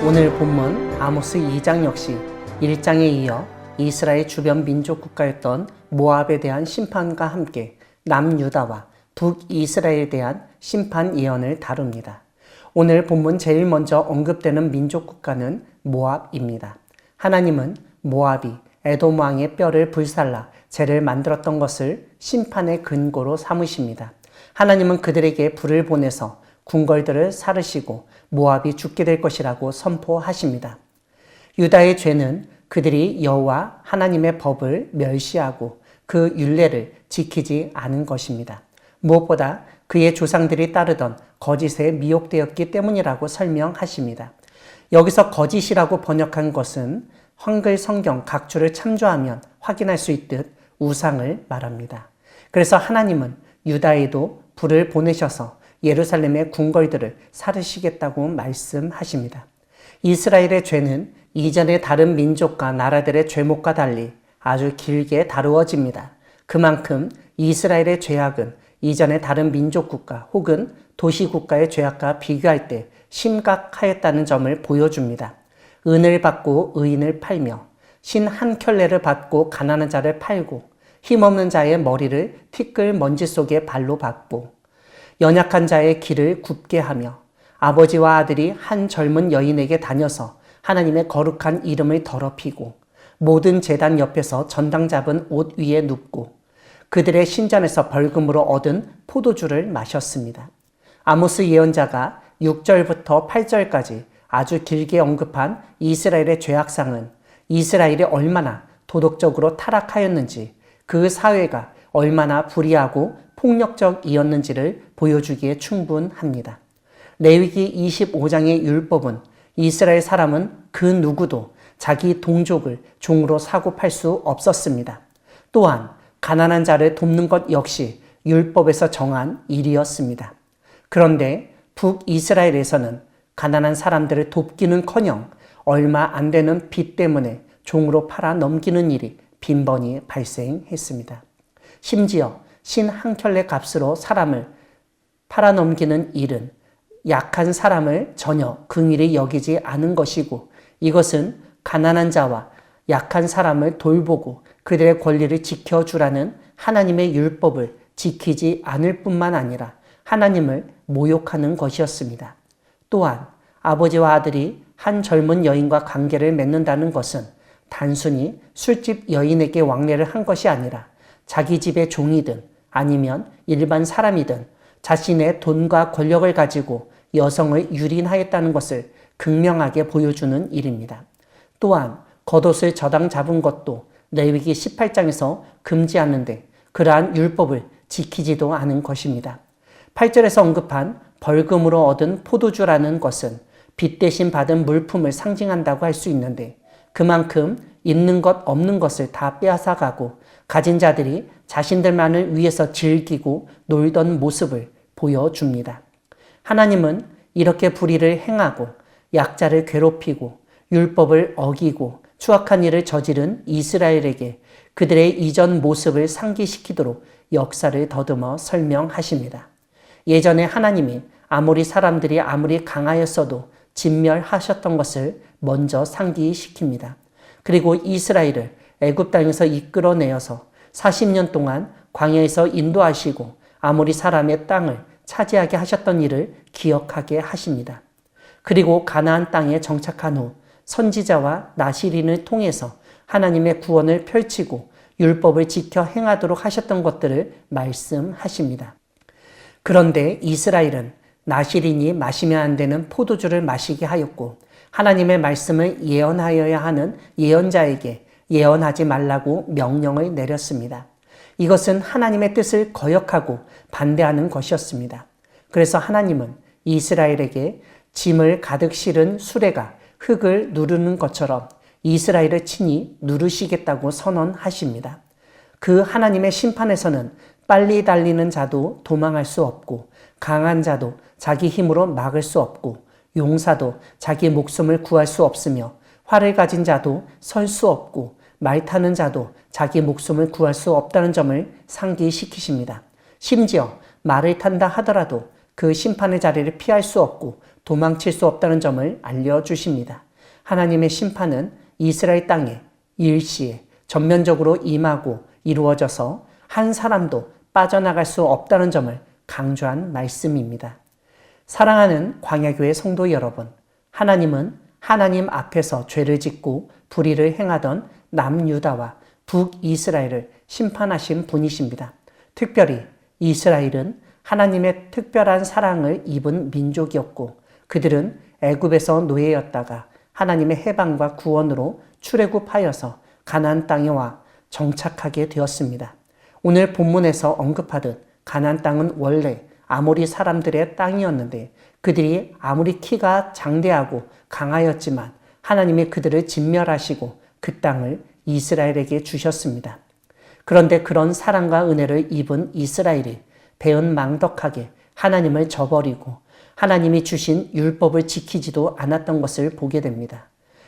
오늘 본문 아모스 2장 역시 1장에 이어 이스라엘 주변 민족 국가였던 모압에 대한 심판과 함께 남유다와 북이스라엘에 대한 심판 예언을 다룹니다. 오늘 본문 제일 먼저 언급되는 민족 국가는 모압입니다. 하나님은 모압이 에돔 왕의 뼈를 불살라 재를 만들었던 것을 심판의 근거로 삼으십니다. 하나님은 그들에게 불을 보내서 궁궐들을 사르시고 모압이 죽게 될 것이라고 선포하십니다. 유다의 죄는 그들이 여호와 하나님의 법을 멸시하고 그 율례를 지키지 않은 것입니다. 무엇보다 그의 조상들이 따르던 거짓에 미혹되었기 때문이라고 설명하십니다. 여기서 거짓이라고 번역한 것은 한글 성경 각주를 참조하면 확인할 수 있듯 우상을 말합니다. 그래서 하나님은 유다에도 불을 보내셔서 예루살렘의 궁궐들을 사르시겠다고 말씀하십니다. 이스라엘의 죄는 이전의 다른 민족과 나라들의 죄목과 달리 아주 길게 다루어집니다. 그만큼 이스라엘의 죄악은 이전의 다른 민족 국가 혹은 도시 국가의 죄악과 비교할 때 심각하였다는 점을 보여줍니다. 은을 받고 의인을 팔며 신 한 켤레를 받고 가난한 자를 팔고 힘없는 자의 머리를 티끌 먼지 속에 발로 밟고 연약한 자의 길을 굽게 하며 아버지와 아들이 한 젊은 여인에게 다녀서 하나님의 거룩한 이름을 더럽히고 모든 제단 옆에서 전당 잡은 옷 위에 눕고 그들의 신전에서 벌금으로 얻은 포도주를 마셨습니다. 아모스 예언자가 6절부터 8절까지 아주 길게 언급한 이스라엘의 죄악상은 이스라엘이 얼마나 도덕적으로 타락하였는지 그 사회가 얼마나 불의하고 폭력적이었는지를 보여주기에 충분합니다. 레위기 25장의 율법은 이스라엘 사람은 그 누구도 자기 동족을 종으로 사고 팔 수 없었습니다. 또한 가난한 자를 돕는 것 역시 율법에서 정한 일이었습니다. 그런데 북이스라엘에서는 가난한 사람들을 돕기는커녕 얼마 안 되는 빚 때문에 종으로 팔아 넘기는 일이 빈번히 발생했습니다. 심지어 신 한 켤레 값으로 사람을 팔아넘기는 일은 약한 사람을 전혀 긍휼히 여기지 않은 것이고 이것은 가난한 자와 약한 사람을 돌보고 그들의 권리를 지켜주라는 하나님의 율법을 지키지 않을 뿐만 아니라 하나님을 모욕하는 것이었습니다. 또한 아버지와 아들이 한 젊은 여인과 관계를 맺는다는 것은 단순히 술집 여인에게 왕래를 한 것이 아니라 자기 집의 종이든 아니면 일반 사람이든 자신의 돈과 권력을 가지고 여성을 유린하였다는 것을 극명하게 보여주는 일입니다. 또한 겉옷을 저당 잡은 것도 레위기 18장에서 금지하는데 그러한 율법을 지키지도 않은 것입니다. 8절에서 언급한 벌금으로 얻은 포도주라는 것은 빚 대신 받은 물품을 상징한다고 할 수 있는데 그만큼 있는 것 없는 것을 다 빼앗아가고 가진 자들이 자신들만을 위해서 즐기고 놀던 모습을 보여줍니다. 하나님은 이렇게 불의를 행하고 약자를 괴롭히고 율법을 어기고 추악한 일을 저지른 이스라엘에게 그들의 이전 모습을 상기시키도록 역사를 더듬어 설명하십니다. 예전에 하나님이 아모리 사람들이 아무리 강하였어도 진멸하셨던 것을 먼저 상기시킵니다. 그리고 이스라엘을 애굽 땅에서 이끌어내어서 40년 동안 광야에서 인도하시고 아모리 사람의 땅을 차지하게 하셨던 일을 기억하게 하십니다. 그리고 가나안 땅에 정착한 후 선지자와 나시린을 통해서 하나님의 구원을 펼치고 율법을 지켜 행하도록 하셨던 것들을 말씀하십니다. 그런데 이스라엘은 나시린이 마시면 안 되는 포도주를 마시게 하였고 하나님의 말씀을 예언하여야 하는 예언자에게 예언하지 말라고 명령을 내렸습니다. 이것은 하나님의 뜻을 거역하고 반대하는 것이었습니다. 그래서 하나님은 이스라엘에게 짐을 가득 실은 수레가 흙을 누르는 것처럼 이스라엘을 친히 누르시겠다고 선언하십니다. 그 하나님의 심판에서는 빨리 달리는 자도 도망할 수 없고 강한 자도 자기 힘으로 막을 수 없고 용사도 자기 목숨을 구할 수 없으며 활을 가진 자도 설 수 없고 말 타는 자도 자기 목숨을 구할 수 없다는 점을 상기시키십니다. 심지어 말을 탄다 하더라도 그 심판의 자리를 피할 수 없고 도망칠 수 없다는 점을 알려주십니다. 하나님의 심판은 이스라엘 땅에 일시에 전면적으로 임하고 이루어져서 한 사람도 빠져나갈 수 없다는 점을 강조한 말씀입니다. 사랑하는 광야교회 성도 여러분, 하나님은 하나님 앞에서 죄를 짓고 불의를 행하던 남유다와 북이스라엘을 심판하신 분이십니다. 특별히 이스라엘은 하나님의 특별한 사랑을 입은 민족이었고 그들은 애굽에서 노예였다가 하나님의 해방과 구원으로 출애굽하여서 가나안 땅에 와 정착하게 되었습니다. 오늘 본문에서 언급하듯 가나안 땅은 원래 아모리 사람들의 땅이었는데 그들이 아무리 키가 장대하고 강하였지만 하나님이 그들을 진멸하시고 그 땅을 이스라엘에게 주셨습니다. 그런데 그런 사랑과 은혜를 입은 이스라엘이 배은망덕하게 하나님을 저버리고 하나님이 주신 율법을 지키지도 않았던 것을 보게 됩니다.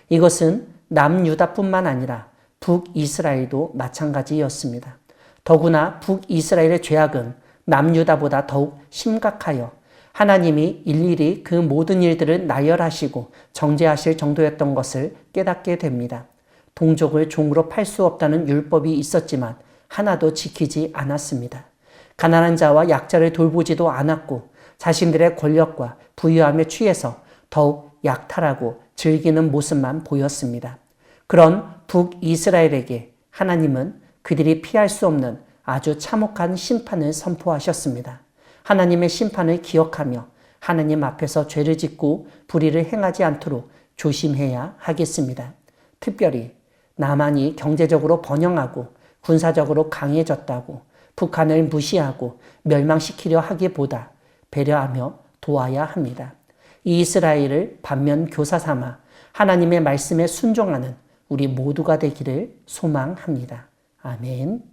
이것은 남유다뿐만 아니라 북이스라엘도 마찬가지였습니다. 더구나 북이스라엘의 죄악은 남유다보다 더욱 심각하여 하나님이 일일이 그 모든 일들을 나열하시고 정죄하실 정도였던 것을 깨닫게 됩니다. 동족을 종으로 팔 수 없다는 율법이 있었지만 하나도 지키지 않았습니다. 가난한 자와 약자를 돌보지도 않았고 자신들의 권력과 부유함에 취해서 더욱 약탈하고 즐기는 모습만 보였습니다. 그런 북이스라엘에게 하나님은 그들이 피할 수 없는 아주 참혹한 심판을 선포하셨습니다. 하나님의 심판을 기억하며 하나님 앞에서 죄를 짓고 불의를 행하지 않도록 조심해야 하겠습니다. 특별히 남한이 경제적으로 번영하고 군사적으로 강해졌다고 북한을 무시하고 멸망시키려 하기보다 배려하며 도와야 합니다. 이스라엘을 반면 교사 삼아 하나님의 말씀에 순종하는 우리 모두가 되기를 소망합니다. 아멘.